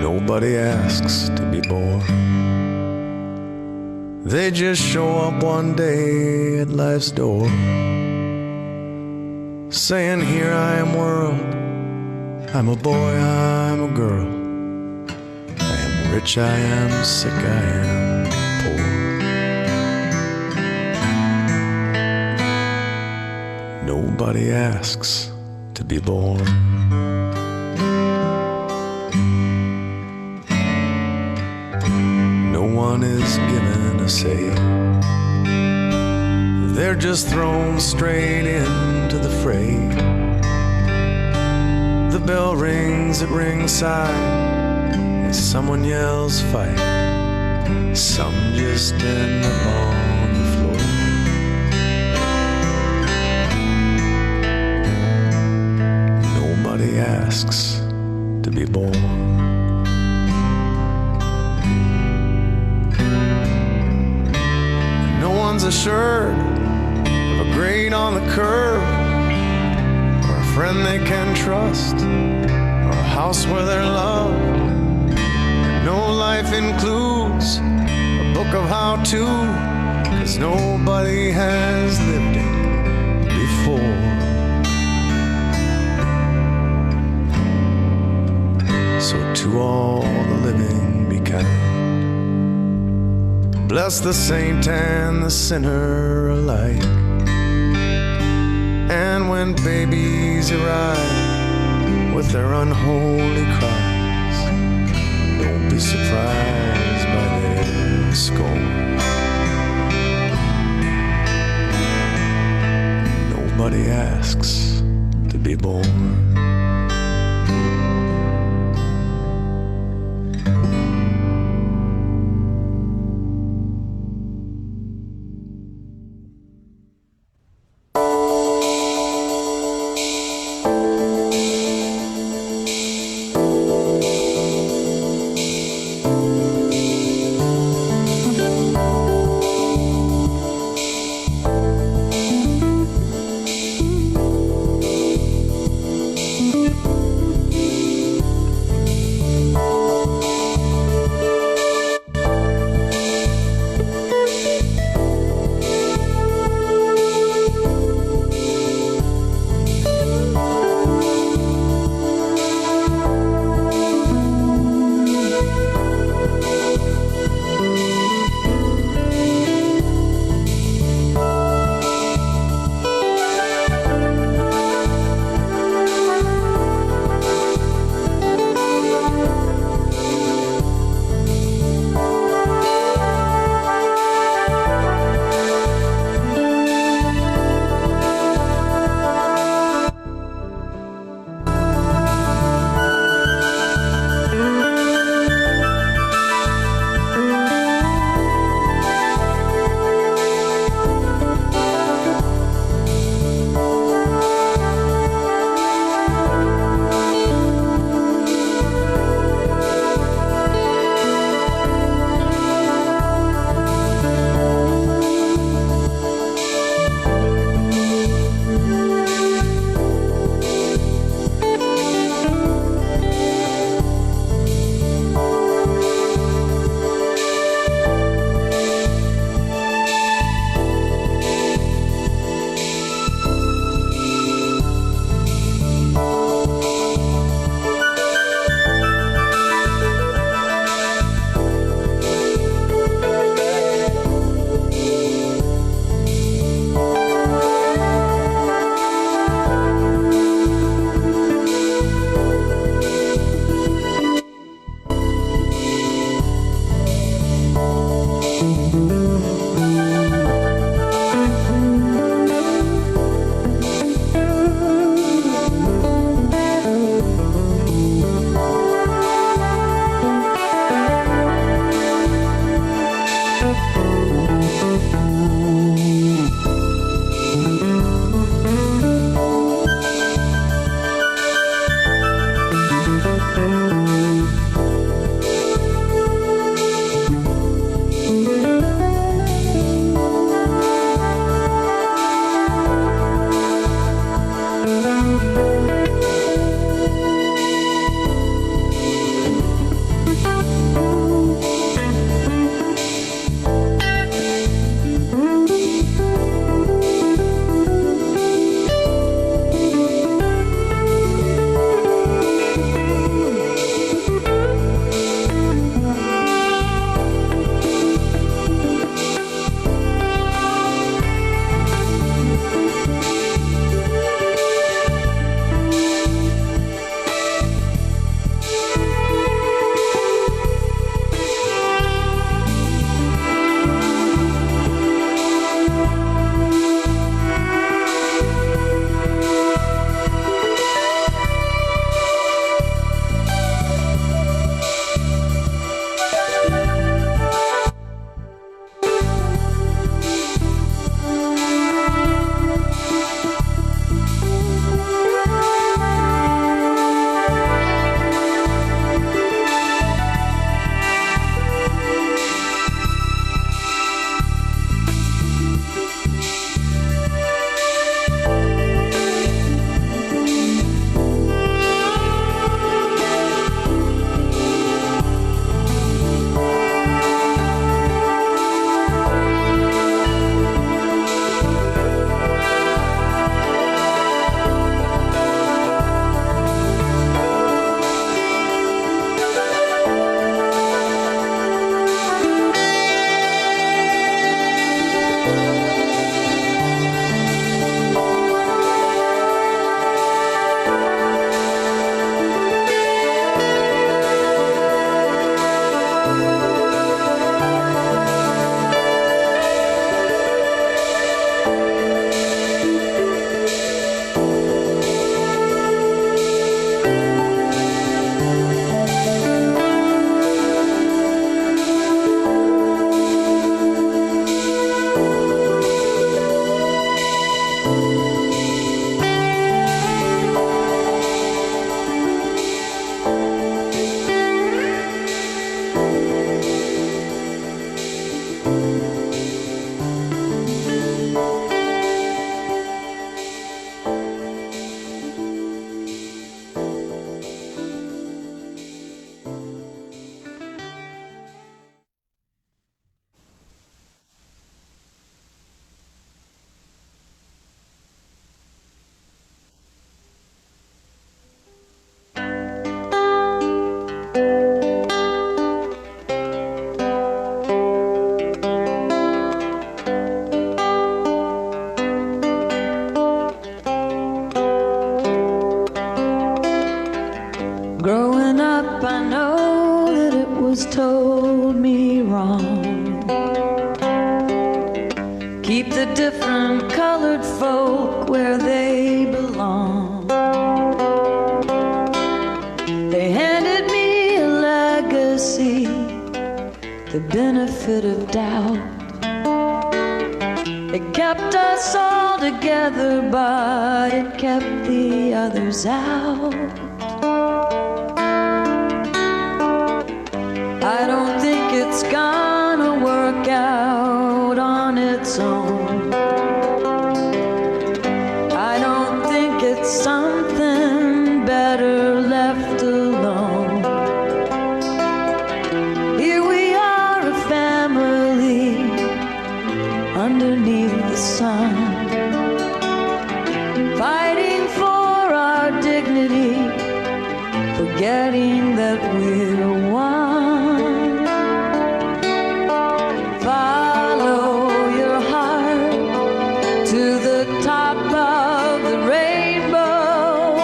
Nobody asks to be born. They just show up one day at life's door, saying, "Here I am, world. I'm a boy, I'm a girl. I am rich, I am sick, I am poor." Nobody asks to be born. No one is given a say. They're just thrown straight into the fray. The bell rings at ringside, and someone yells fight. Some just end up on the floor. Nobody asks to be born. No one's assured of a grade on the curve, or a friend they can trust, or a house where they're loved. No life includes a book of how-to, 'cause nobody has lived it before. So to all the living be kind. Bless the saint and the sinner alike. And when babies arrive with their unholy cries, don't be surprised by their scorn. Nobody asks to be born. Growing up, I know that it was told me wrong. Keep the different colored folk where they belong. They handed me a legacy, the benefit of doubt. It kept us all together, but it kept the others out. I don't think it's gonna work out on its own. I don't think it's something better left alone. Here we are, a family underneath the sun, fighting for our dignity, forgetting that we're one. Follow your heart to the top of the rainbow,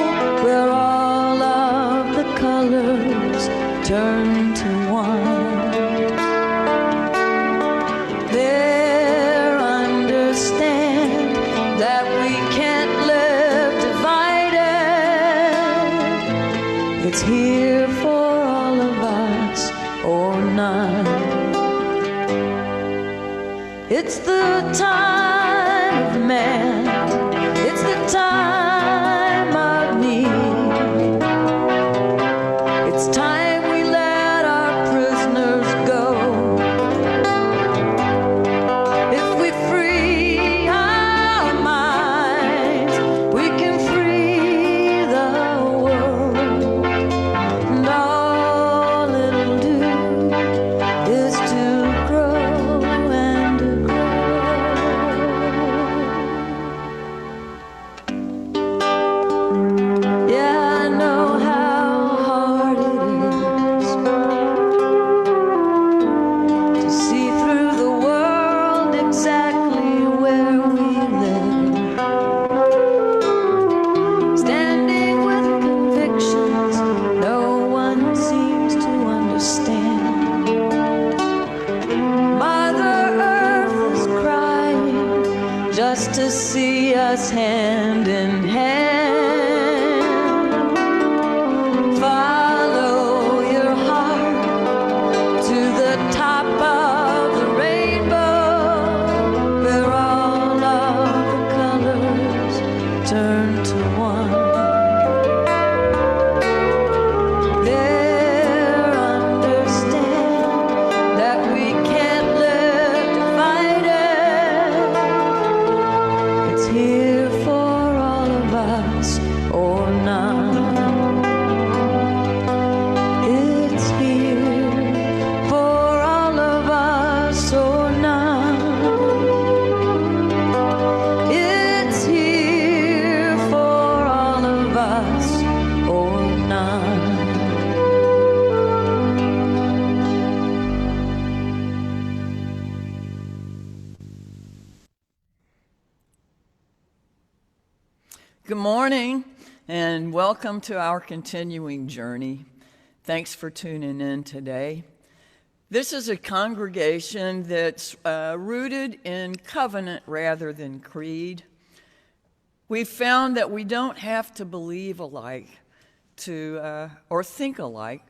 where all of the colors turn to one. There, understand that we can't live divided. It's here for all of us or none. It's the time of man, it's the time of need. It's time we let our prisoners go. If we free our minds, we can free the world. And all it'll do is to grow and to grow. Yeah, I know how hard it is to see through the world exactly where we live, standing with convictions no one seems to understand. Mother Earth is crying just to see us hand in hand. Follow your heart to the top of the rainbow, where all of the colors turn to one. There, understand that we can't live divided. It's here for all of us or none. It's here for all of us or none. It's here for all of us or none. Good morning and welcome to our continuing journey. Thanks for tuning in today. This is a congregation that's rooted in covenant rather than creed. We've found that we don't have to believe alike or think alike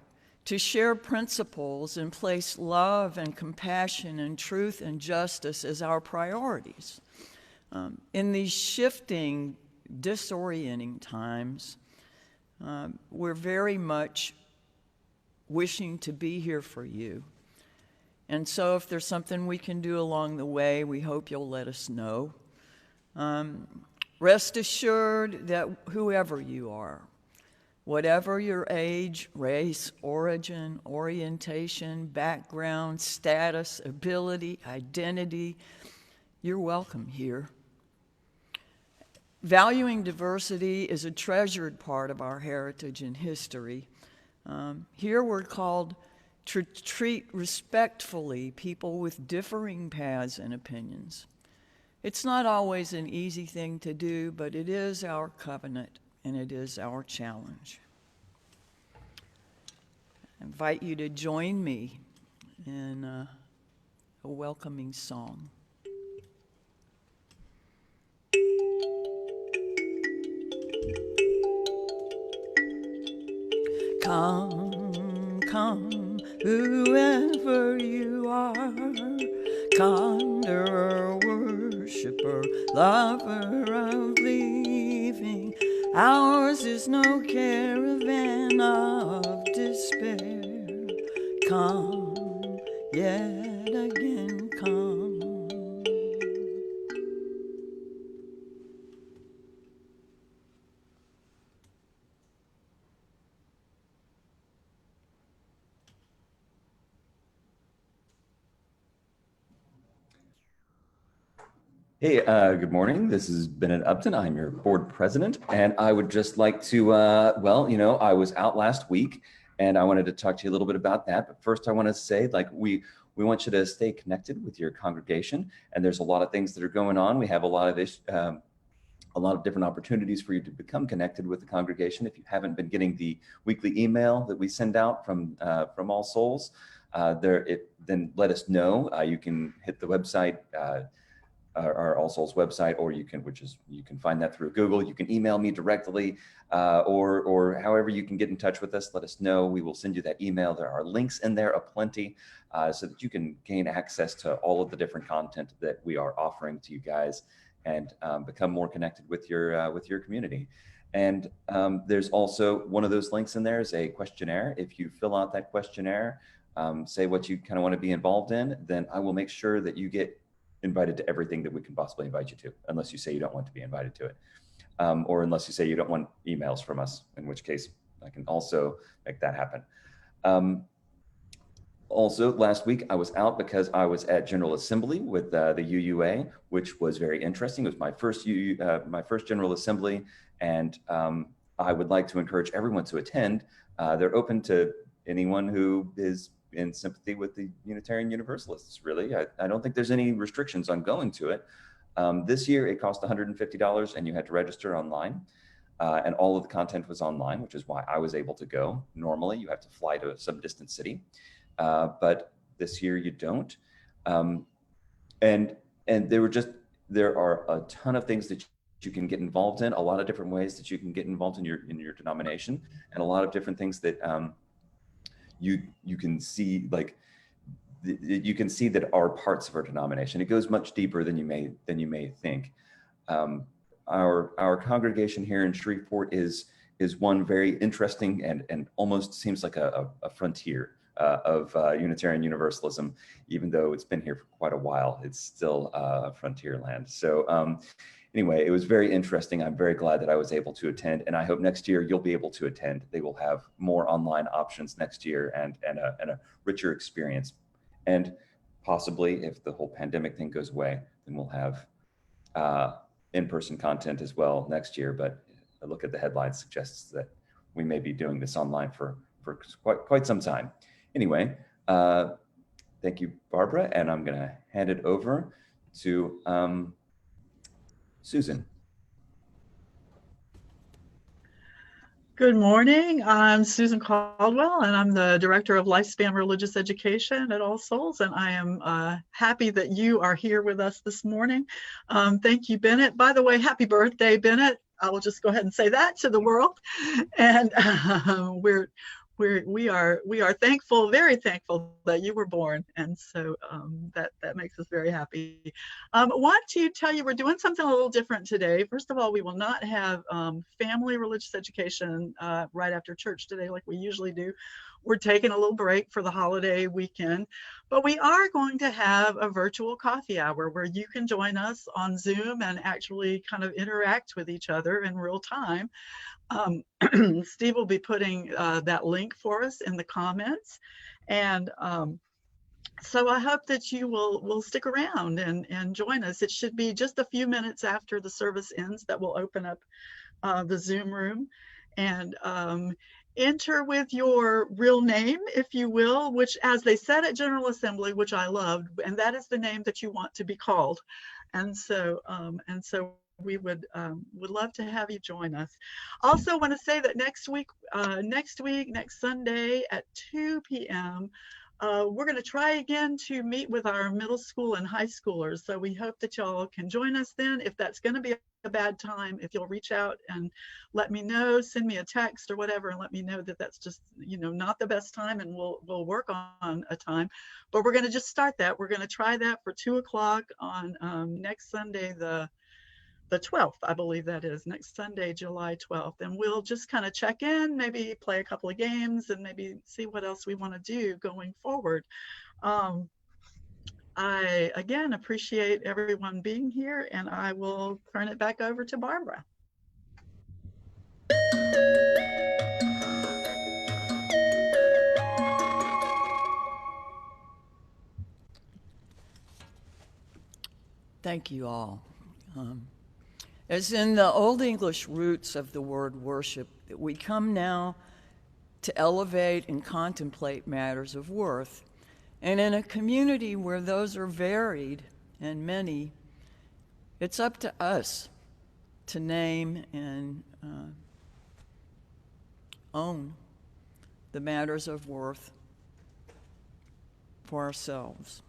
to share principles and place love and compassion and truth and justice as our priorities. In these shifting, disorienting times, we're very much wishing to be here for you. And so if there's something we can do along the way, we hope you'll let us know. Rest assured that whoever you are, whatever your age, race, origin, orientation, background, status, ability, identity, you're welcome here. Valuing diversity is a treasured part of our heritage and history. Here we're called to treat respectfully people with differing paths and opinions. It's not always an easy thing to do, but it is our covenant and it is our challenge. invite you to join me in a welcoming song. Come, come, whoever you are, conjurer, worshiper, lover of leaving. Ours is no caravan of despair. Come, yet again come. Hey, good morning. This is Bennett Upton. I'm your board president, and I would just like to, well, I was out last week, and I wanted to talk to you a little bit about that. But first, I want to say, we want you to stay connected with your congregation, and there's a lot of things that are going on. We have a lot of different opportunities for you to become connected with the congregation. If you haven't been getting the weekly email that we send out from All Souls, then let us know. You can hit the website. Our All Souls website, or you can find that through Google. You can email me directly, or however you can get in touch with us. Let us know. We will send you that email. There are links in there aplenty, so that you can gain access to all of the different content that we are offering to you guys, and become more connected with your community. And there's also one of those links in there is a questionnaire. If you fill out that questionnaire, say what you kind of want to be involved in, then I will make sure that you get invited to everything that we can possibly invite you to, unless you say you don't want to be invited to it, or unless you say you don't want emails from us, in which case I can also make that happen. Also, last week I was out because I was at General Assembly with the UUA, which was very interesting. It was my first General Assembly, and I would like to encourage everyone to attend. They're open to anyone who is in sympathy with the Unitarian Universalists, really. I don't think there's any restrictions on going to it. This year it cost $150 and you had to register online. And all of the content was online, which is why I was able to go. Normally you have to fly to some distant city, but this year you don't. And there are a ton of things that you can get involved in, a lot of different ways that you can get involved in your denomination, and a lot of different things that you can see, you can see that are parts of our denomination. It goes much deeper than you may think. Our congregation here in Shreveport is one very interesting and almost seems like a frontier of Unitarian Universalism. Even though it's been here for quite a while, it's still a frontier land. So anyway, it was very interesting. I'm very glad that I was able to attend, and I hope next year you'll be able to attend. They will have more online options next year and a richer experience. And possibly, if the whole pandemic thing goes away, then we'll have in-person content as well next year. But a look at the headlines suggests that we may be doing this online for quite some time. Anyway, thank you, Barbara, and I'm going to hand it over to Susan. Good morning. I'm Susan Caldwell, and I'm the Director of Lifespan Religious Education at All Souls, and I am happy that you are here with us this morning. Thank you, Bennett. By the way, happy birthday, Bennett. I will just go ahead and say that to the world. And we are thankful, very thankful that you were born, and so that makes us very happy. I want to tell you we're doing something a little different today. First of all, we will not have family religious education right after church today like we usually do. We're taking a little break for the holiday weekend, but we are going to have a virtual coffee hour where you can join us on Zoom and actually kind of interact with each other in real time. Steve will be putting that link for us in the comments, and so I hope that you will stick around and join us. It should be just a few minutes after the service ends that we'll open up the Zoom room, and enter with your real name, if you will, which, as they said at General Assembly, which I loved, and that is the name that you want to be called. And so we would love to have you join us. Also, want to say that next Sunday at 2 p.m. We're going to try again to meet with our middle school and high schoolers. So we hope that y'all can join us then. If that's going to be a bad time, if you'll reach out and let me know, send me a text or whatever, and let me know that that's just, not the best time, and we'll work on a time. But we're going to just start that. We're going to try that for 2 o'clock on next Sunday, the 12th, I believe that is, next Sunday, July 12th. And we'll just kind of check in, maybe play a couple of games, and maybe see what else we want to do going forward. I, again, appreciate everyone being here, and I will turn it back over to Barbara. Thank you all. As in the Old English roots of the word worship, we come now to elevate and contemplate matters of worth. And in a community where those are varied and many, it's up to us to name and own the matters of worth for ourselves.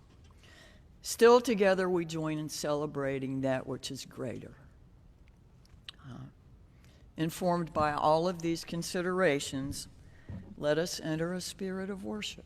Still together we join in celebrating that which is greater. Informed by all of these considerations, let us enter a spirit of worship.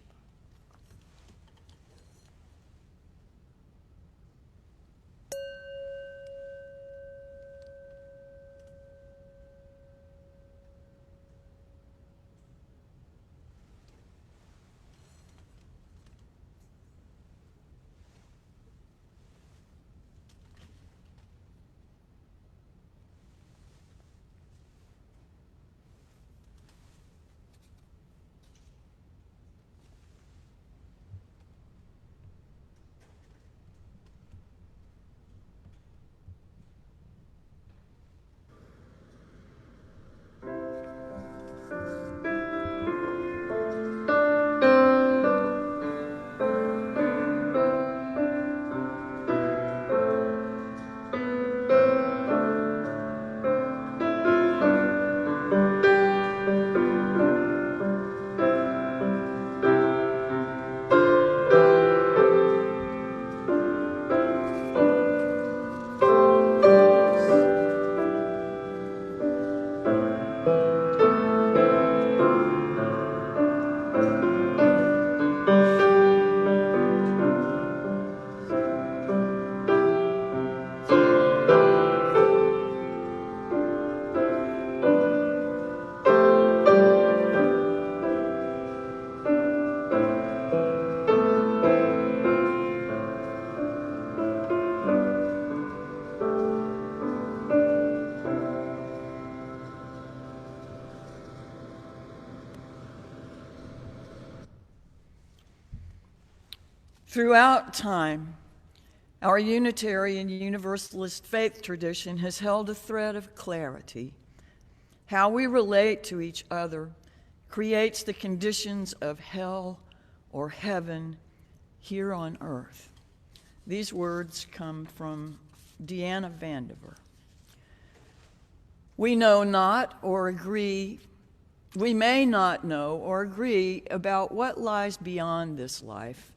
Throughout time, our Unitarian Universalist faith tradition has held a thread of clarity. How we relate to each other creates the conditions of hell or heaven here on earth. These words come from Deanna Vandiver. We know not or agree, we may not know or agree about what lies beyond this life,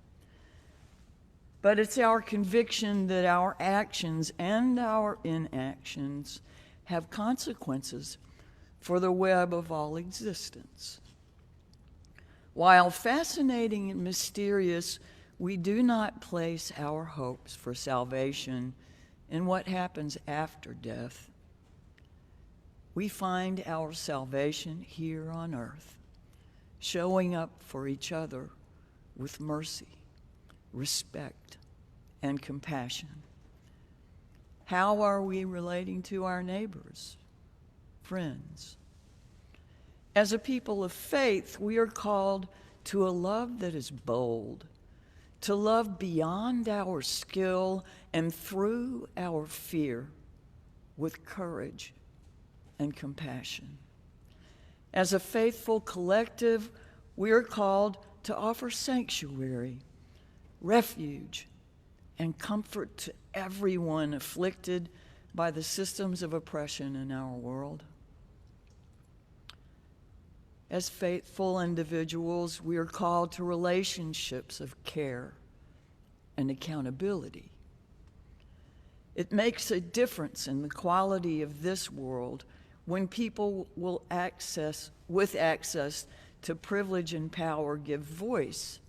but it's our conviction that our actions and our inactions have consequences for the web of all existence. While fascinating and mysterious, we do not place our hopes for salvation in what happens after death. We find our salvation here on earth, showing up for each other with mercy, respect, and compassion. How are we relating to our neighbors, friends? As a people of faith, we are called to a love that is bold, to love beyond our skill and through our fear with courage and compassion. As a faithful collective, we are called to offer sanctuary, refuge, and comfort to everyone afflicted by the systems of oppression in our world. As faithful individuals, we are called to relationships of care and accountability. It makes a difference in the quality of this world when people with access to privilege and power give voice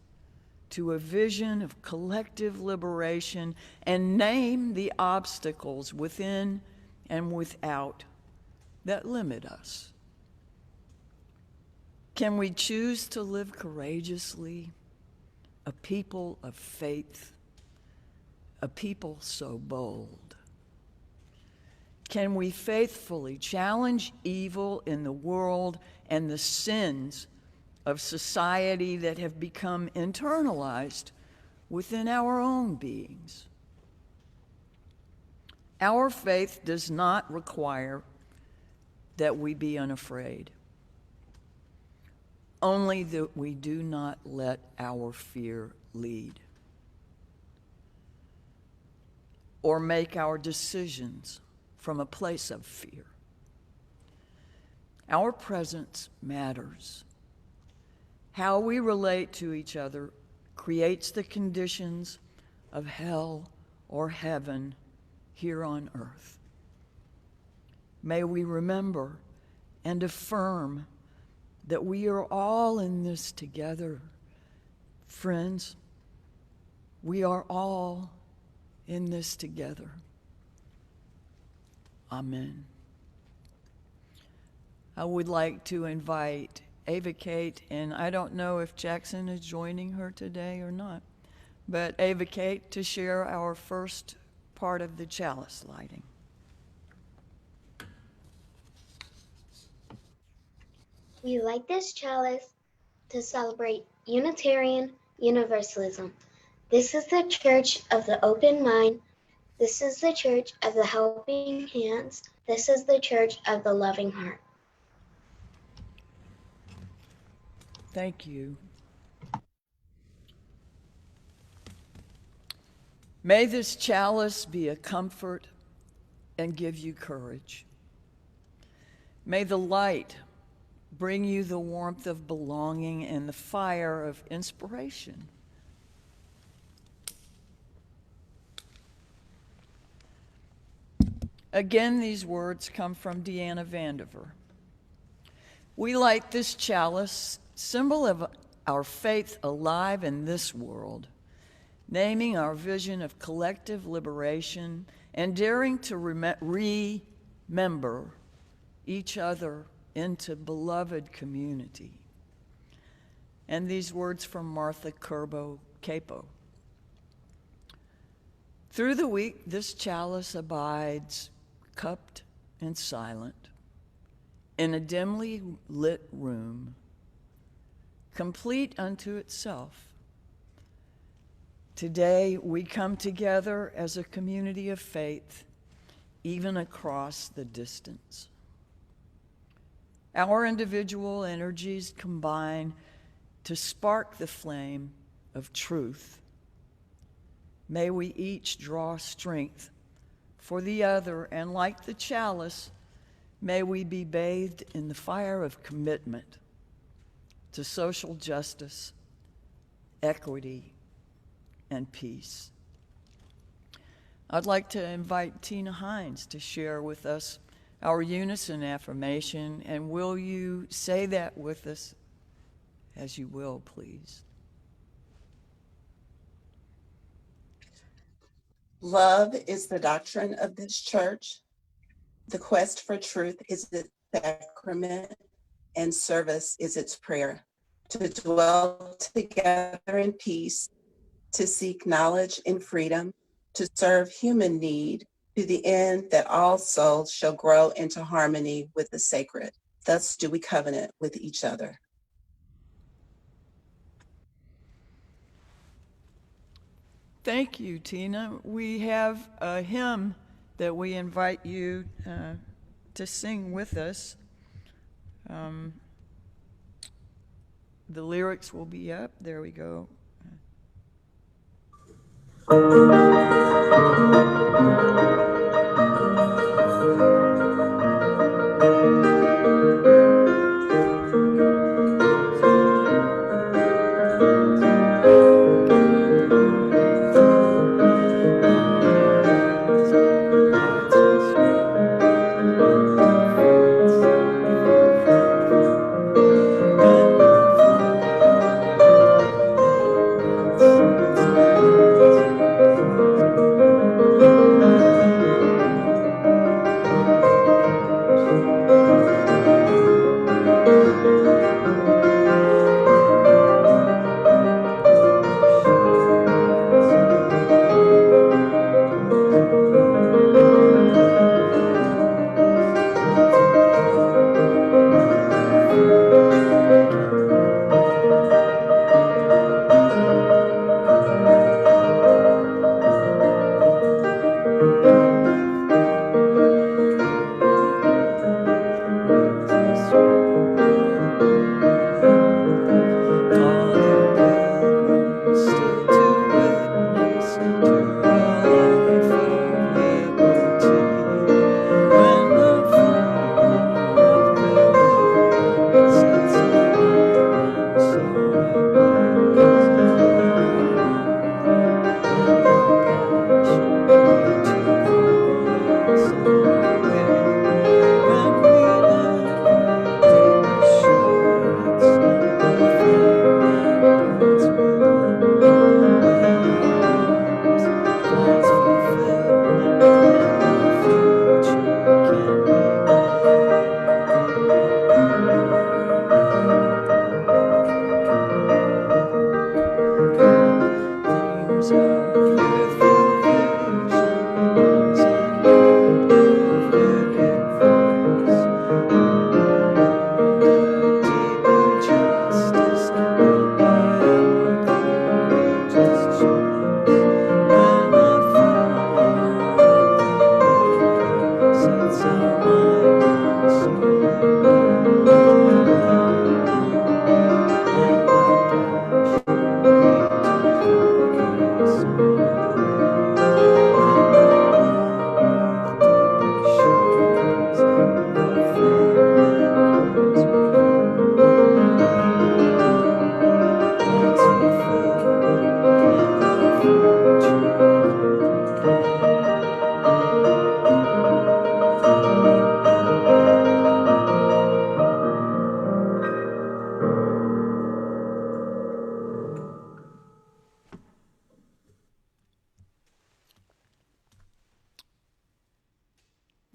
to a vision of collective liberation and name the obstacles within and without that limit us. Can we choose to live courageously, a people of faith, a people so bold? Can we faithfully challenge evil in the world and the sins of society that have become internalized within our own beings? Our faith does not require that we be unafraid, only that we do not let our fear lead or make our decisions from a place of fear. Our presence matters. How we relate to each other creates the conditions of hell or heaven here on earth. May we remember and affirm that we are all in this together. Friends, we are all in this together. Amen. I would like to invite Ava Kate, and I don't know if Jackson is joining her today or not, but Ava Kate to share our first part of the chalice lighting. We light this chalice to celebrate Unitarian Universalism. This is the church of the open mind. This is the church of the helping hands. This is the church of the loving heart. Thank you. May this chalice be a comfort and give you courage. May the light bring you the warmth of belonging and the fire of inspiration. Again, these words come from Deanna Vandiver. We light this chalice, symbol of our faith alive in this world, naming our vision of collective liberation and daring to remember each other into beloved community. And these words from Martha Capo. Through the week, this chalice abides, cupped and silent, in a dimly lit room, complete unto itself. Today, we come together as a community of faith, even across the distance. Our individual energies combine to spark the flame of truth. May we each draw strength for the other, and like the chalice, may we be bathed in the fire of commitment to social justice, equity, and peace. I'd like to invite Tina Hines to share with us our unison affirmation, and will you say that with us as you will, please? Love is the doctrine of this church. The quest for truth is its sacrament, and service is its prayer. To dwell together in peace, to seek knowledge in freedom, to serve human need, to the end that all souls shall grow into harmony with the sacred. Thus do we covenant with each other. Thank you, Tina. We have a hymn that we invite you to sing with us. The lyrics will be up. There we go.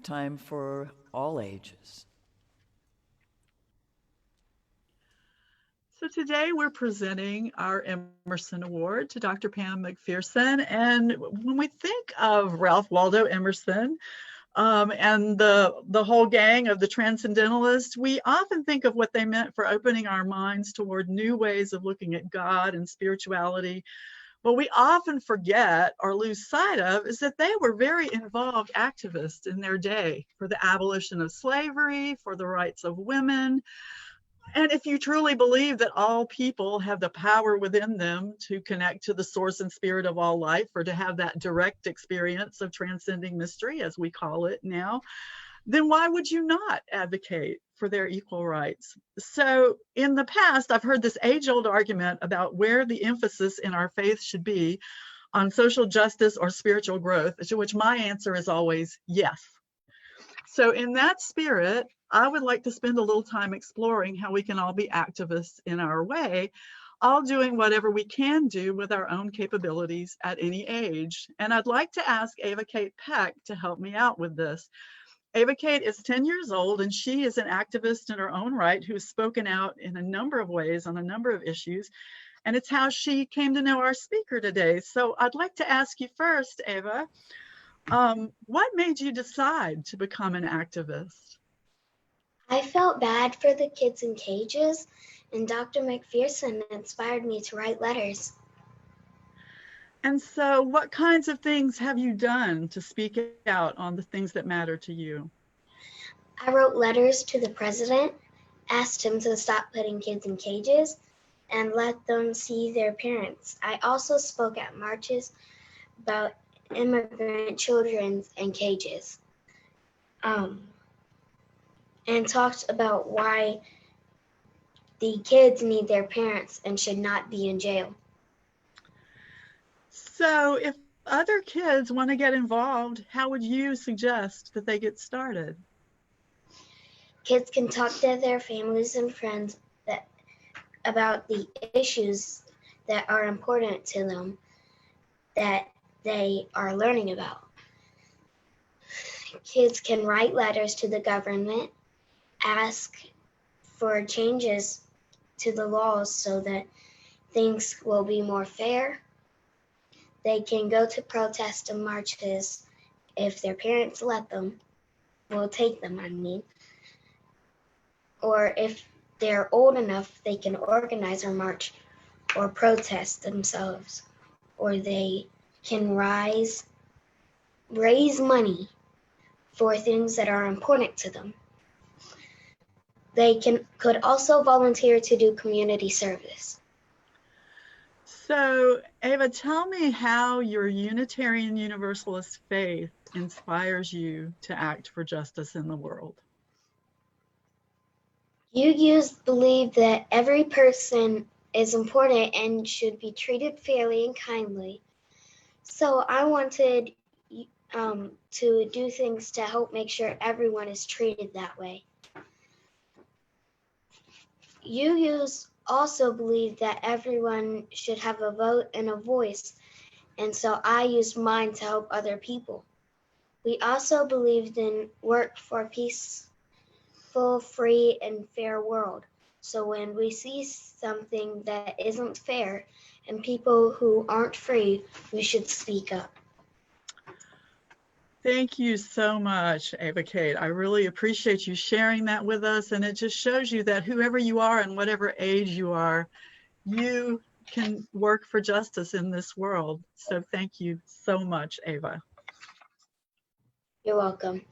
time for all ages. So today we're presenting our Emerson Award to Dr. Pam McPherson. And when we think of Ralph Waldo Emerson and the whole gang of the Transcendentalists, we often think of what they meant for opening our minds toward new ways of looking at God and spirituality. What we often forget or lose sight of is that they were very involved activists in their day for the abolition of slavery, for the rights of women. And if you truly believe that all people have the power within them to connect to the source and spirit of all life, or to have that direct experience of transcending mystery, as we call it now, then why would you not advocate for their equal rights? So in the past, I've heard this age-old argument about where the emphasis in our faith should be on social justice or spiritual growth, to which my answer is always yes. So in that spirit, I would like to spend a little time exploring how we can all be activists in our way, all doing whatever we can do with our own capabilities at any age. And I'd like to ask Ava Kate Peck to help me out with this. Ava Kate is 10 years old, and she is an activist in her own right who has spoken out in a number of ways on a number of issues. And it's how she came to know our speaker today. So I'd like to ask you first, Ava, what made you decide to become an activist? I felt bad for the kids in cages, and Dr. McPherson inspired me to write letters. And so what kinds of things have you done to speak out on the things that matter to you? I wrote letters to the president, asked him to stop putting kids in cages, and let them see their parents. I also spoke at marches about immigrant children in cages, and talked about why the kids need their parents and should not be in jail. So if other kids want to get involved, how would you suggest that they get started? Kids can talk to their families and friends about the issues that are important to them that they are learning about. Kids can write letters to the government, ask for changes to the laws so that things will be more fair. They can go to protests and marches if their parents let them, will take them, I mean. Or if they're old enough, they can organize or march or protest themselves. Or they can raise money for things that are important to them. They could also volunteer to do community service. So Ava, tell me how your Unitarian Universalist faith inspires you to act for justice in the world. UUs believe that every person is important and should be treated fairly and kindly. So I wanted to do things to help make sure everyone is treated that way. UUs also believe that everyone should have a vote and a voice, and so I used mine to help other people. We also believed in work for a peaceful, free, and fair world. So when we see something that isn't fair and people who aren't free, we should speak up. Thank you so much, Ava Kate. I really appreciate you sharing that with us. And it just shows you that whoever you are and whatever age you are, you can work for justice in this world. So thank you so much, Ava. You're welcome.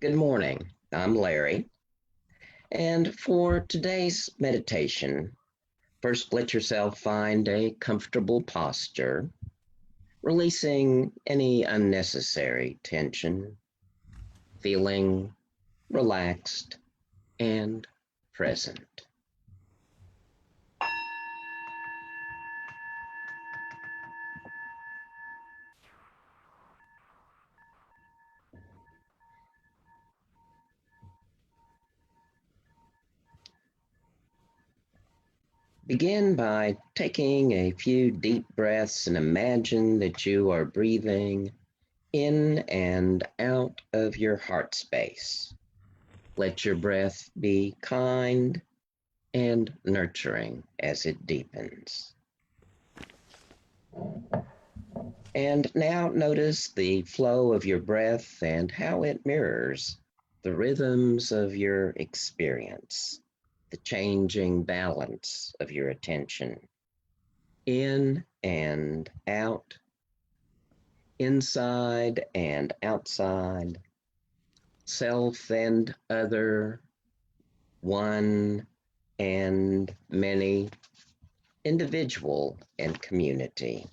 Good morning. I'm Larry. And for today's meditation, first let yourself find a comfortable posture, releasing any unnecessary tension, feeling relaxed and present. Begin by taking a few deep breaths and imagine that you are breathing in and out of your heart space. Let your breath be kind and nurturing as it deepens. And now notice the flow of your breath and how it mirrors the rhythms of your experience, the changing balance of your attention, in and out, inside and outside, self and other, one and many, individual and community.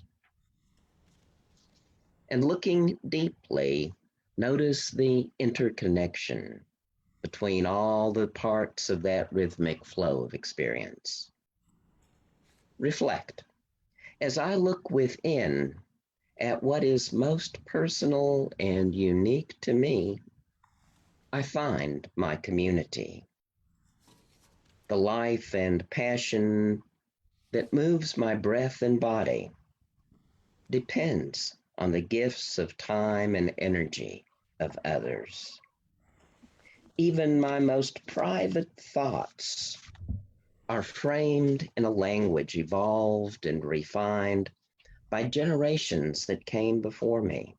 And looking deeply, notice the interconnection between all the parts of that rhythmic flow of experience. Reflect. As I look within at what is most personal and unique to me, I find my community. The life and passion that moves my breath and body depends on the gifts of time and energy of others. Even my most private thoughts are framed in a language evolved and refined by generations that came before me.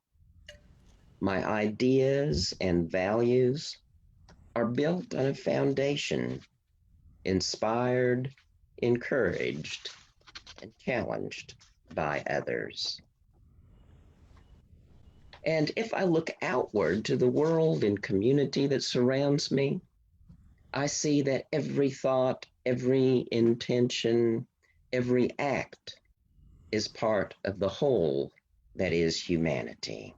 My ideas and values are built on a foundation inspired, encouraged, and challenged by others. And if I look outward to the world and community that surrounds me, I see that every thought, every intention, every act is part of the whole that is humanity.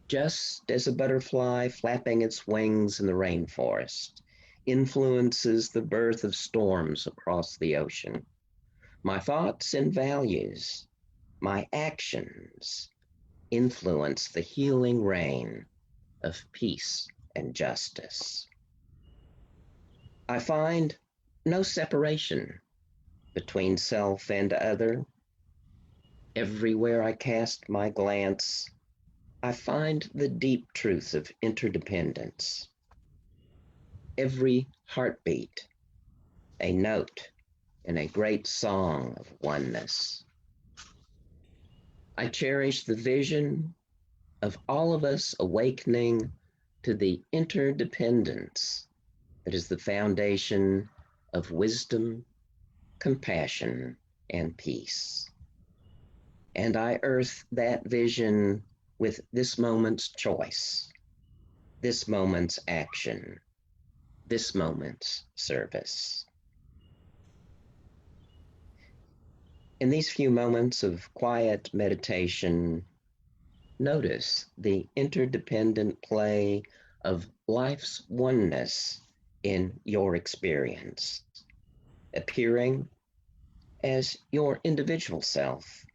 Just as a butterfly flapping its wings in the rainforest influences the birth of storms across the ocean, my thoughts and values, my actions, influence the healing rain of peace and justice. I find no separation between self and other. Everywhere I cast my glance, I find the deep truth of interdependence. Every heartbeat, a note in a great song of oneness. I cherish the vision of all of us awakening to the interdependence that is the foundation of wisdom, compassion, and peace. And I earth that vision with this moment's choice, this moment's action, this moment's service. In these few moments of quiet meditation, notice the interdependent play of life's oneness in your experience, appearing as your individual self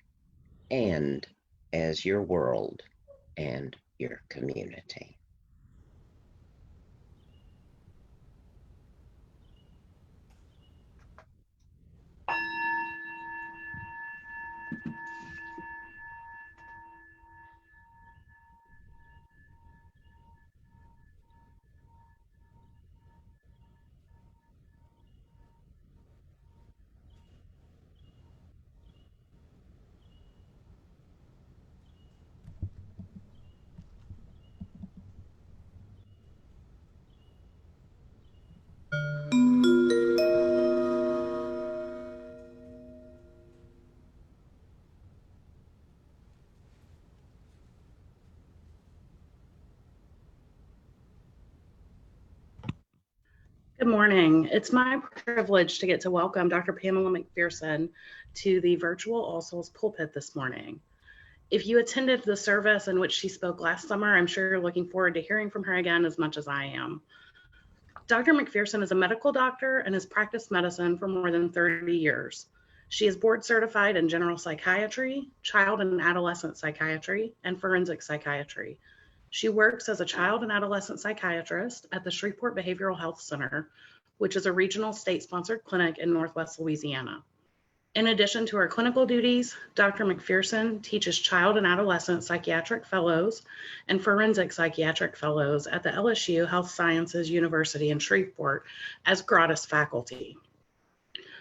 and as your world and your community. Good morning. It's my privilege to get to welcome Dr. Pamela McPherson to the virtual All Souls pulpit this morning. If you attended the service in which she spoke last summer, I'm sure you're looking forward to hearing from her again as much as I am. Dr. McPherson is a medical doctor and has practiced medicine for more than 30 years. She is board certified in general psychiatry, child and adolescent psychiatry, and forensic psychiatry. She works as a child and adolescent psychiatrist at the Shreveport Behavioral Health Center, which is a regional state-sponsored clinic in Northwest Louisiana. In addition to her clinical duties, Dr. McPherson teaches child and adolescent psychiatric fellows and forensic psychiatric fellows at the LSU Health Sciences University in Shreveport as gratis faculty.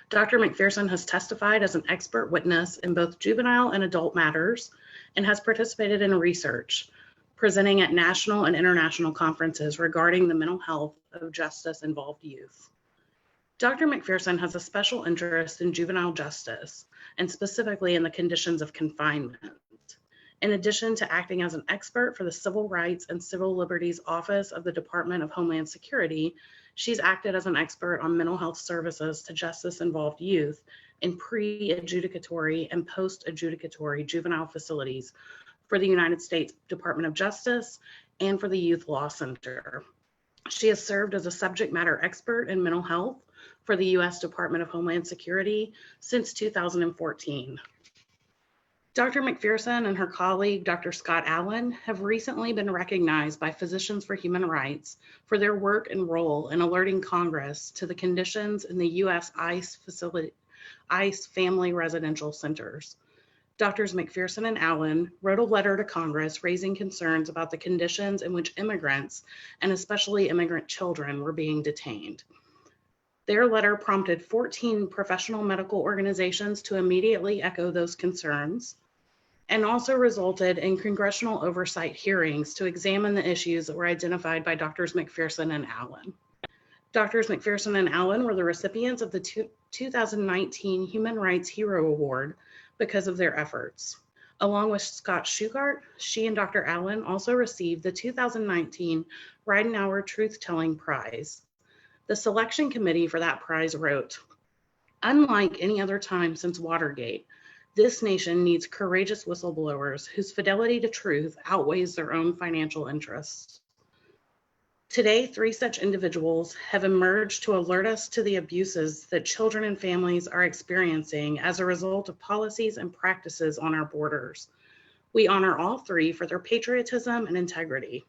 Dr. McPherson has testified as an expert witness in both juvenile and adult matters and has participated in research, presenting at national and international conferences regarding the mental health of justice-involved youth. Dr. McPherson has a special interest in juvenile justice, and specifically in the conditions of confinement. In addition to acting as an expert for the Civil Rights and Civil Liberties Office of the Department of Homeland Security, she's acted as an expert on mental health services to justice-involved youth in pre-adjudicatory and post-adjudicatory juvenile facilities for the United States Department of Justice and for the Youth Law Center. She has served as a subject matter expert in mental health for the U.S. Department of Homeland Security since 2014. Dr. McPherson and her colleague, Dr. Scott Allen, have recently been recognized by Physicians for Human Rights for their work and role in alerting Congress to the conditions in the U.S. ICE family residential centers. Drs. McPherson and Allen wrote a letter to Congress raising concerns about the conditions in which immigrants, and especially immigrant children, were being detained. Their letter prompted 14 professional medical organizations to immediately echo those concerns, and also resulted in congressional oversight hearings to examine the issues that were identified by Drs. McPherson and Allen. Drs. McPherson and Allen were the recipients of the 2019 Human Rights Hero Award because of their efforts. Along with Scott Shugart, she and Dr. Allen also received the 2019 Ridenhour Truth-Telling Prize. The selection committee for that prize wrote, "Unlike any other time since Watergate, this nation needs courageous whistleblowers whose fidelity to truth outweighs their own financial interests. Today, 3 such individuals have emerged to alert us to the abuses that children and families are experiencing as a result of policies and practices on our borders. We honor all 3 for their patriotism and integrity."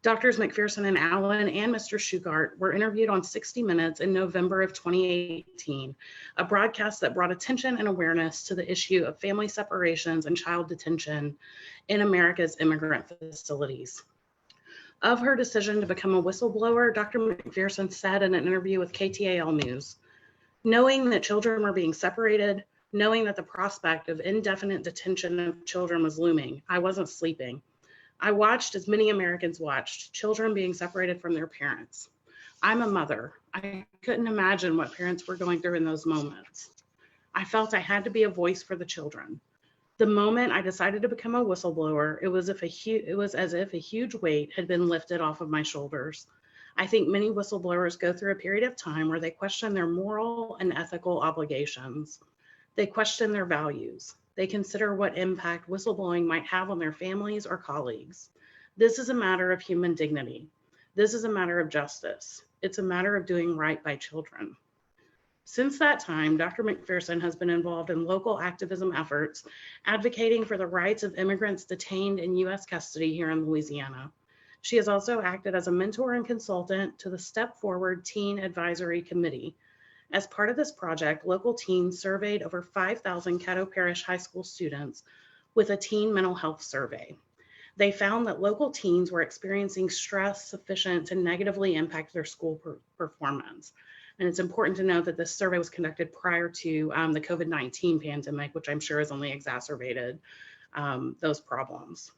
Drs. McPherson and Allen and Mr. Shugart were interviewed on 60 Minutes in November of 2018, a broadcast that brought attention and awareness to the issue of family separations and child detention in America's immigrant facilities. Of her decision to become a whistleblower, Dr. McPherson said in an interview with KTAL News, "Knowing that children were being separated, knowing that the prospect of indefinite detention of children was looming, I wasn't sleeping. I watched, as many Americans watched, children being separated from their parents. I'm a mother. I couldn't imagine what parents were going through in those moments. I felt I had to be a voice for the children. The moment I decided to become a whistleblower, it was as if a huge weight had been lifted off of my shoulders. I think many whistleblowers go through a period of time where they question their moral and ethical obligations. They question their values. They consider what impact whistleblowing might have on their families or colleagues. This is a matter of human dignity. This is a matter of justice. It's a matter of doing right by children." Since that time, Dr. McPherson has been involved in local activism efforts, advocating for the rights of immigrants detained in U.S. custody here in Louisiana. She has also acted as a mentor and consultant to the Step Forward Teen Advisory Committee. As part of this project, local teens surveyed over 5,000 Caddo Parish High School students with a teen mental health survey. They found that local teens were experiencing stress sufficient to negatively impact their school performance. And it's important to note that this survey was conducted prior to the COVID-19 pandemic, which I'm sure has only exacerbated those problems.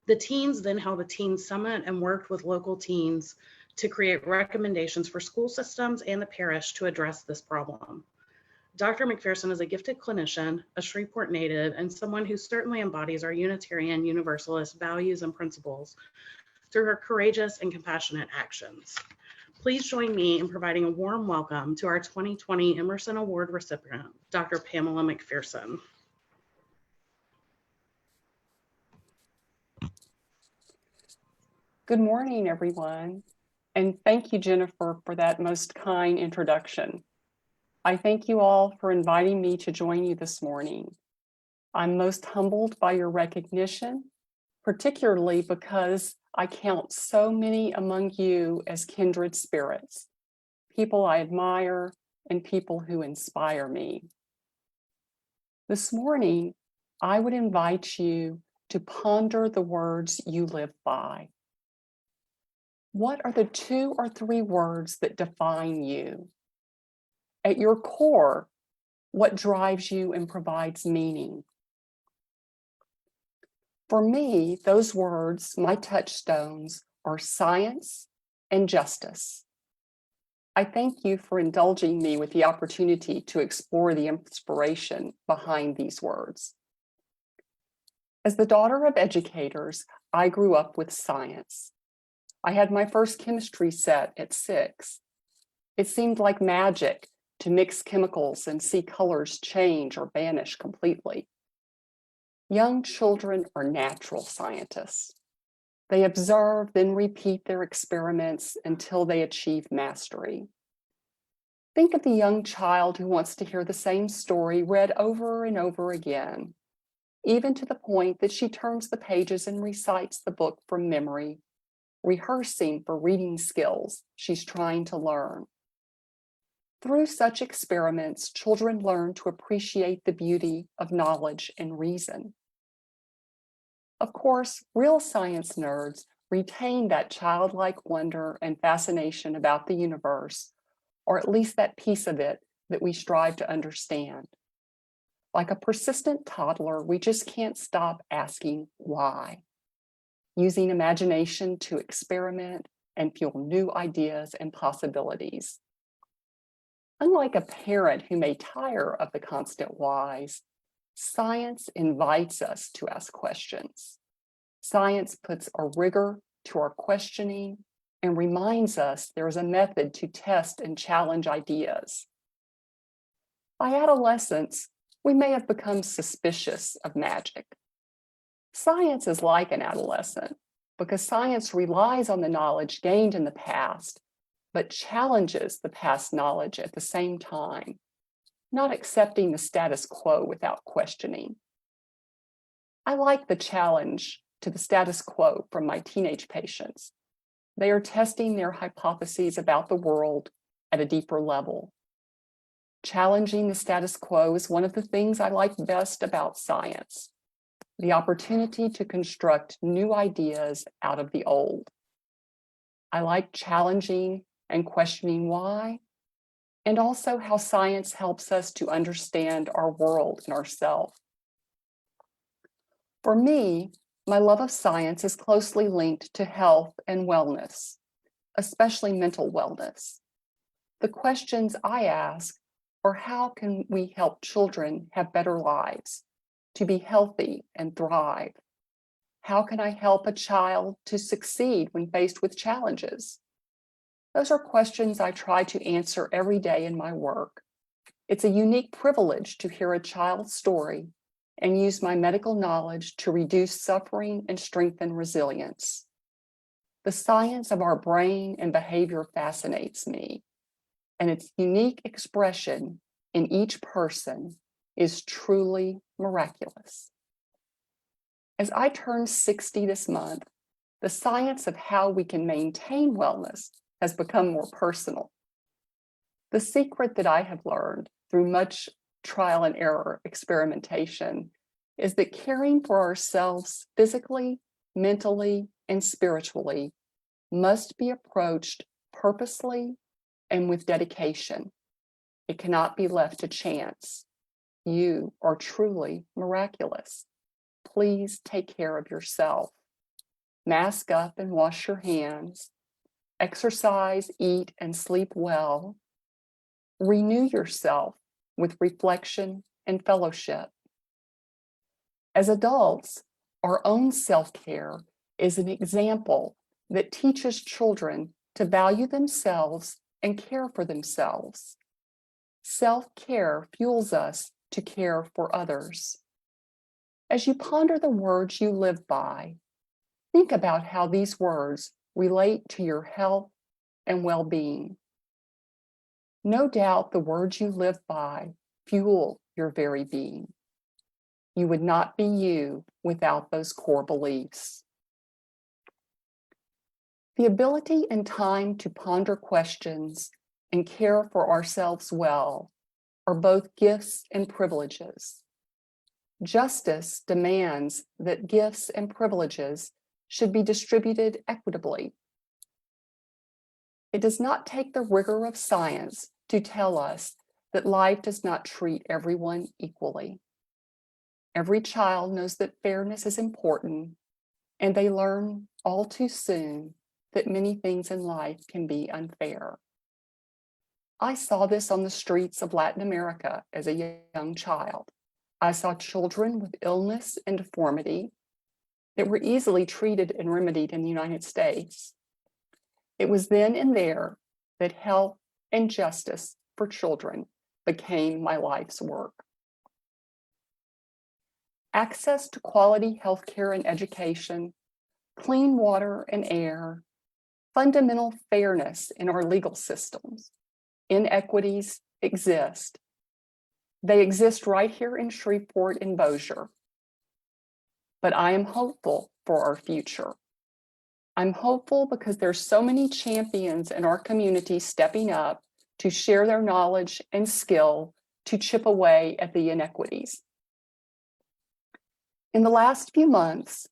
The teens then held a teen summit and worked with local teens to create recommendations for school systems and the parish to address this problem. Dr. McPherson is a gifted clinician, a Shreveport native, and someone who certainly embodies our Unitarian Universalist values and principles through her courageous and compassionate actions. Please join me in providing a warm welcome to our 2020 Emerson Award recipient, Dr. Pamela McPherson. Good morning, everyone, and thank you, Jennifer, for that most kind introduction. I thank you all for inviting me to join you this morning. I'm most humbled by your recognition, particularly because I count so many among you as kindred spirits, people I admire and people who inspire me. This morning, I would invite you to ponder the words you live by. What are the 2 or 3 words that define you? At your core, what drives you and provides meaning? For me, those words, my touchstones, are science and justice. I thank you for indulging me with the opportunity to explore the inspiration behind these words. As the daughter of educators, I grew up with science. I had my first chemistry set at 6. It seemed like magic to mix chemicals and see colors change or vanish completely. Young children are natural scientists. They observe, then repeat their experiments until they achieve mastery. Think of the young child who wants to hear the same story read over and over again, even to the point that she turns the pages and recites the book from memory, rehearsing for reading skills she's trying to learn. Through such experiments, children learn to appreciate the beauty of knowledge and reason. Of course, real science nerds retain that childlike wonder and fascination about the universe, or at least that piece of it that we strive to understand. Like a persistent toddler, we just can't stop asking why, using imagination to experiment and fuel new ideas and possibilities. Unlike a parent who may tire of the constant whys, science invites us to ask questions. Science puts a rigor to our questioning and reminds us there is a method to test and challenge ideas. By adolescence, we may have become suspicious of magic. Science is like an adolescent because science relies on the knowledge gained in the past, but challenges the past knowledge at the same time, not accepting the status quo without questioning. I like the challenge to the status quo from my teenage patients. They are testing their hypotheses about the world at a deeper level. Challenging the status quo is one of the things I like best about science, the opportunity to construct new ideas out of the old. I like challenging and questioning why, and also how science helps us to understand our world and ourselves. For me, my love of science is closely linked to health and wellness, especially mental wellness. The questions I ask are how can we help children have better lives, to be healthy and thrive? How can I help a child to succeed when faced with challenges? Those are questions I try to answer every day in my work. It's a unique privilege to hear a child's story and use my medical knowledge to reduce suffering and strengthen resilience. The science of our brain and behavior fascinates me, and its unique expression in each person is truly miraculous. As I turn 60 this month, the science of how we can maintain wellness has become more personal. The secret that I have learned through much trial and error experimentation is that caring for ourselves physically, mentally, and spiritually must be approached purposely and with dedication. It cannot be left to chance. You are truly miraculous. Please take care of yourself. Mask up and wash your hands. Exercise, eat, and sleep well. Renew yourself with reflection and fellowship. As adults, our own self-care is an example that teaches children to value themselves and care for themselves. Self-care fuels us to care for others. As you ponder the words you live by, think about how these words relate to your health and well-being. No doubt the words you live by fuel your very being. You would not be you without those core beliefs. The ability and time to ponder questions and care for ourselves well are both gifts and privileges. Justice demands that gifts and privileges should be distributed equitably. It does not take the rigor of science to tell us that life does not treat everyone equally. Every child knows that fairness is important, and they learn all too soon that many things in life can be unfair. I saw this on the streets of Latin America as a young child. I saw children with illness and deformity that were easily treated and remedied in the United States. It was then and there that health and justice for children became my life's work. Access to quality healthcare and education, clean water and air, fundamental fairness in our legal systems, inequities exist. They exist right here in Shreveport and Bossier. But I am hopeful for our future. I'm hopeful because there's so many champions in our community stepping up to share their knowledge and skill to chip away at the inequities. In the last few months,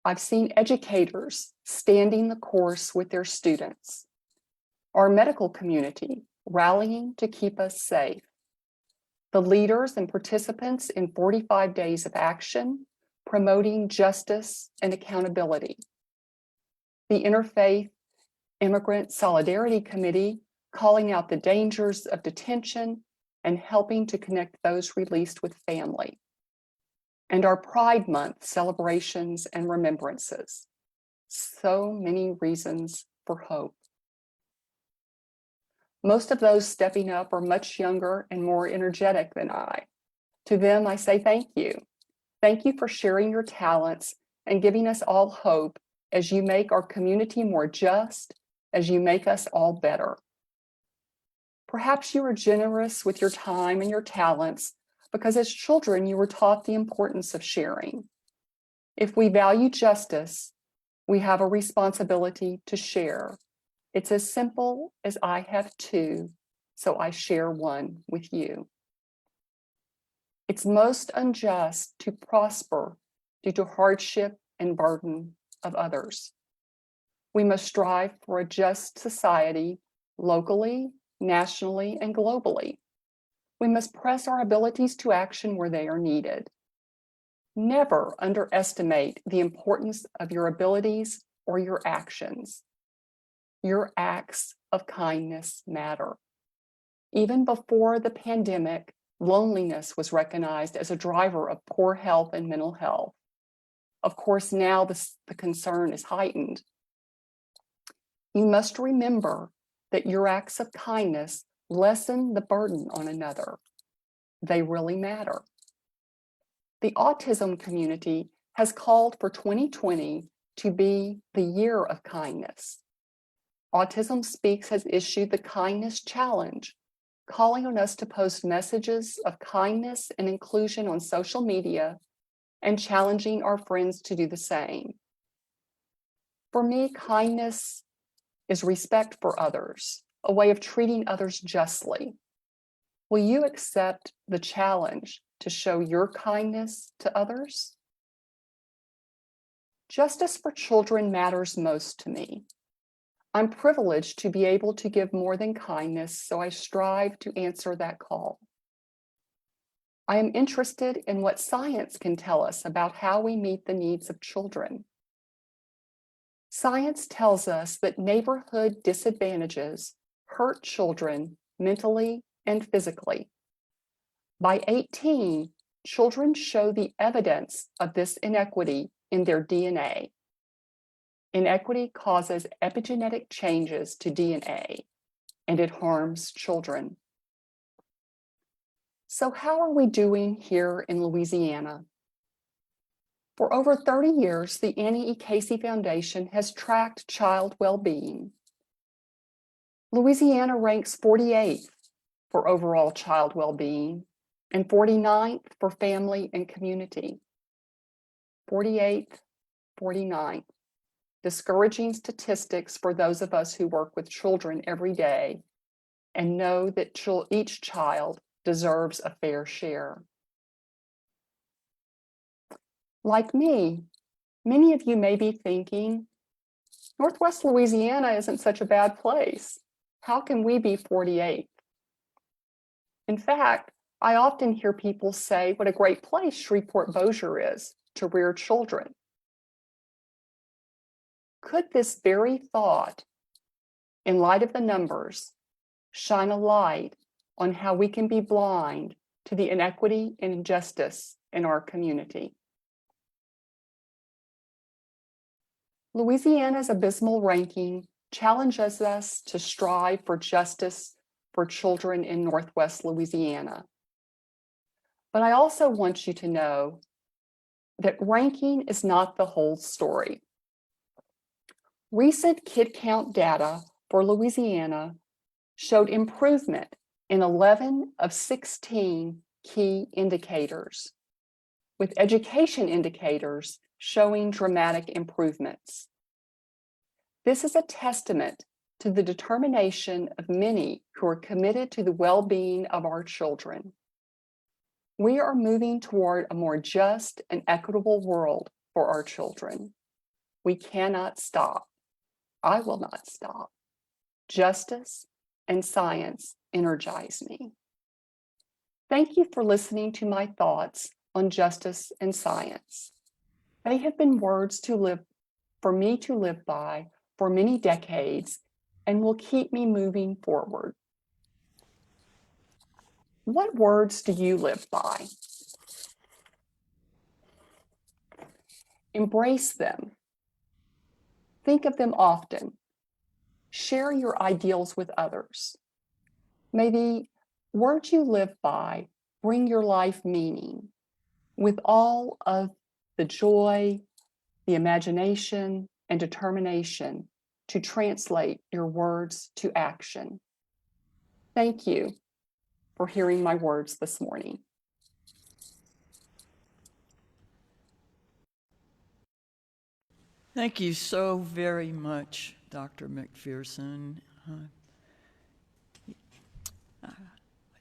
I've seen educators standing the course with their students, our medical community rallying to keep us safe, the leaders and participants in 45 Days of Action promoting justice and accountability, the Interfaith Immigrant Solidarity Committee calling out the dangers of detention and helping to connect those released with family, and our Pride Month celebrations and remembrances. So many reasons for hope. Most of those stepping up are much younger and more energetic than I. To them, I say thank you. Thank you for sharing your talents and giving us all hope as you make our community more just, as you make us all better. Perhaps you are generous with your time and your talents because as children, you were taught the importance of sharing. If we value justice, we have a responsibility to share. It's as simple as I have two, so I share one with you. It's most unjust to prosper due to hardship and burden of others. We must strive for a just society locally, nationally, and globally. We must press our abilities to action where they are needed. Never underestimate the importance of your abilities or your actions. Your acts of kindness matter. Even before the pandemic, loneliness was recognized as a driver of poor health and mental health. Of course, now the concern is heightened. You must remember that your acts of kindness lessen the burden on another. They really matter. The autism community has called for 2020 to be the year of kindness. Autism Speaks has issued the Kindness Challenge, calling on us to post messages of kindness and inclusion on social media and challenging our friends to do the same. For me, kindness is respect for others, a way of treating others justly. Will you accept the challenge to show your kindness to others? Justice for children matters most to me. I'm privileged to be able to give more than kindness, so I strive to answer that call. I am interested in what science can tell us about how we meet the needs of children. Science tells us that neighborhood disadvantages hurt children mentally and physically. By 18, children show the evidence of this inequity in their DNA. Inequity causes epigenetic changes to DNA, and it harms children. So how are we doing here in Louisiana? For over 30 years, the Annie E. Casey Foundation has tracked child well-being. Louisiana ranks 48th for overall child well-being and 49th for family and community. 48th, 49th. Discouraging statistics for those of us who work with children every day and know that each child deserves a fair share. Like me, many of you may be thinking, Northwest Louisiana isn't such a bad place. How can we be 48th? In fact, I often hear people say what a great place Shreveport-Bossier is to rear children. Could this very thought, in light of the numbers, shine a light on how we can be blind to the inequity and injustice in our community? Louisiana's abysmal ranking challenges us to strive for justice for children in Northwest Louisiana. But I also want you to know that ranking is not the whole story. Recent kid count data for Louisiana showed improvement in 11 of 16 key indicators, with education indicators showing dramatic improvements. This is a testament to the determination of many who are committed to the well-being of our children. We are moving toward a more just and equitable world for our children. We cannot stop. I will not stop. Justice and science energize me. Thank you for listening to my thoughts on justice and science. They have been words for me to live by for many decades and will keep me moving forward. What words do you live by? Embrace them. Think of them often. Share your ideals with others. May the words you live by bring your life meaning with all of the joy, the imagination, and determination to translate your words to action. Thank you for hearing my words this morning. Thank you so very much, Dr. McPherson.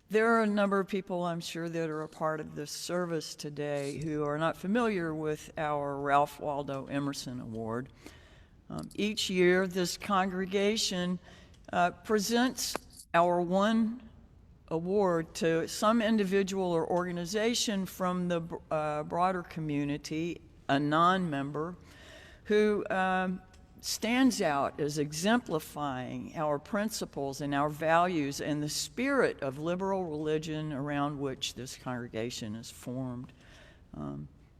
There are a number of people, I'm sure, that are a part of this service today who are not familiar with our Ralph Waldo Emerson Award. Each year, this congregation presents our one award to some individual or organization from the broader community, a non-member, who stands out as exemplifying our principles and our values and the spirit of liberal religion around which this congregation is formed.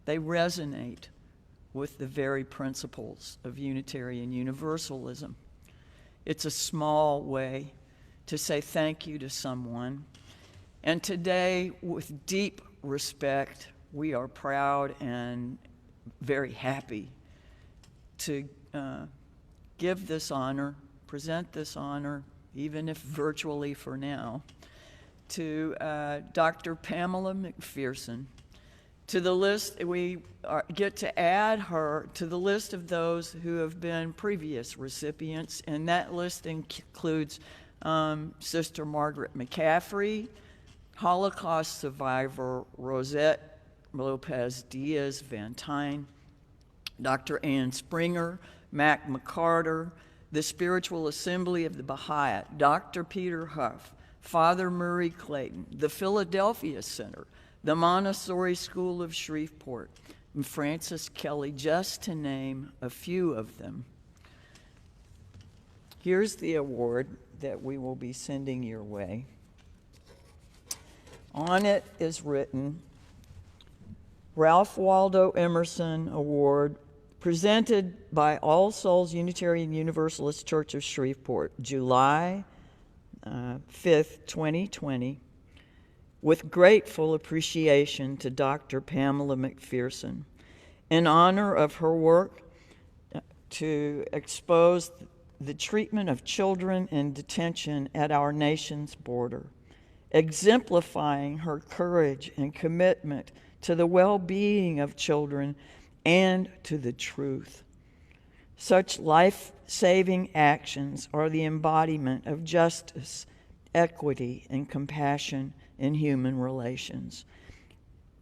They resonate with the very principles of Unitarian Universalism. It's a small way to say thank you to someone. And today, with deep respect, we are proud and very happy to give this honor, present this honor, even if virtually for now, to Dr. Pamela McPherson. To the list, we get to add her to the list of those who have been previous recipients, and that list includes Sister Margaret McCaffrey, Holocaust survivor Rosette Lopez Diaz Van Tyne, Dr. Ann Springer, Mac McCarter, the Spiritual Assembly of the Baha'i, Dr. Peter Huff, Father Murray Clayton, the Philadelphia Center, the Montessori School of Shreveport, and Francis Kelly, just to name a few of them. Here's the award that we will be sending your way. On it is written, Ralph Waldo Emerson Award, presented by All Souls Unitarian Universalist Church of Shreveport, July 5th, 2020, with grateful appreciation to Dr. Pamela McPherson in honor of her work to expose the treatment of children in detention at our nation's border, exemplifying her courage and commitment to the well-being of children and to the truth. Such life-saving actions are the embodiment of justice, equity, and compassion in human relations,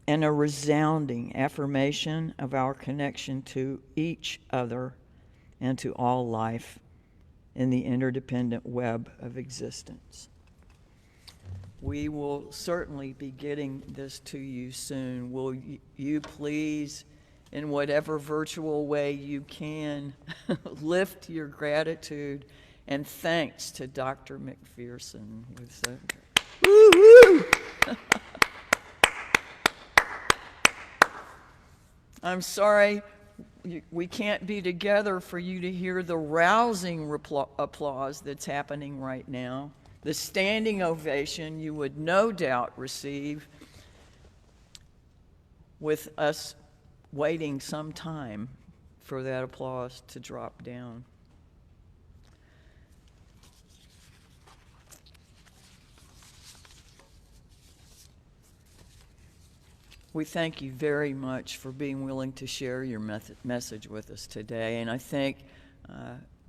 and a resounding affirmation of our connection to each other and to all life in the interdependent web of existence. We will certainly be getting this to you soon. Will you please, in whatever virtual way you can, lift your gratitude and thanks to Dr. McPherson. Woo-hoo! I'm sorry we can't be together for you to hear the rousing applause that's happening right now, the standing ovation you would no doubt receive with us waiting some time for that applause to drop down. We thank you very much for being willing to share your message with us today. And I thank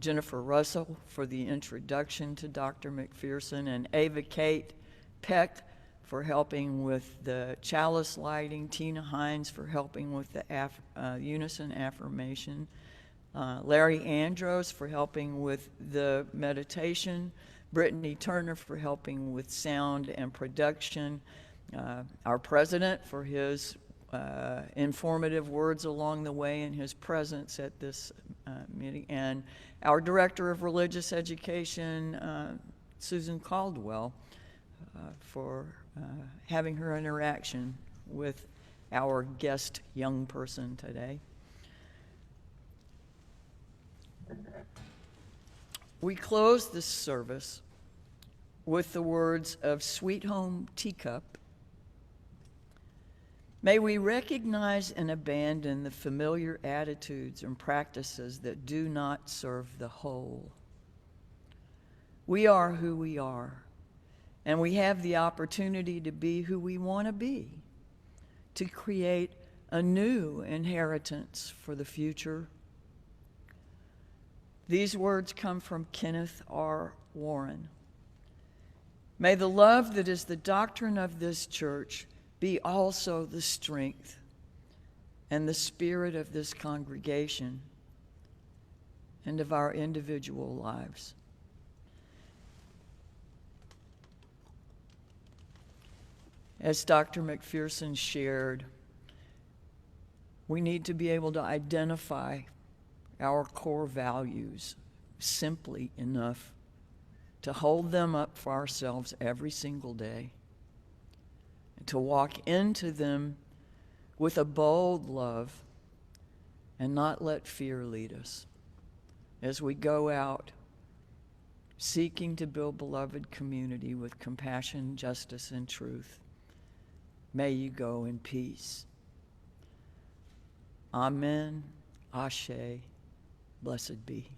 Jennifer Russell for the introduction to Dr. McPherson, and Ava Kate Peck for helping with the chalice lighting, Tina Hines for helping with the unison affirmation, Larry Andros for helping with the meditation, Brittany Turner for helping with sound and production, our president for his informative words along the way and his presence at this meeting, and our director of religious education, Susan Caldwell, for having her interaction with our guest young person today. We close this service with the words of Sweet Home Teacup. May we recognize and abandon the familiar attitudes and practices that do not serve the whole. We are who we are, and we have the opportunity to be who we want to be, to create a new inheritance for the future. These words come from Kenneth R. Warren. May the love that is the doctrine of this church be also the strength and the spirit of this congregation and of our individual lives. As Dr. McPherson shared, we need to be able to identify our core values simply enough to hold them up for ourselves every single day, to walk into them with a bold love and not let fear lead us as we go out seeking to build beloved community with compassion, justice, and truth. May you go in peace. Amen. Ashe. Blessed be.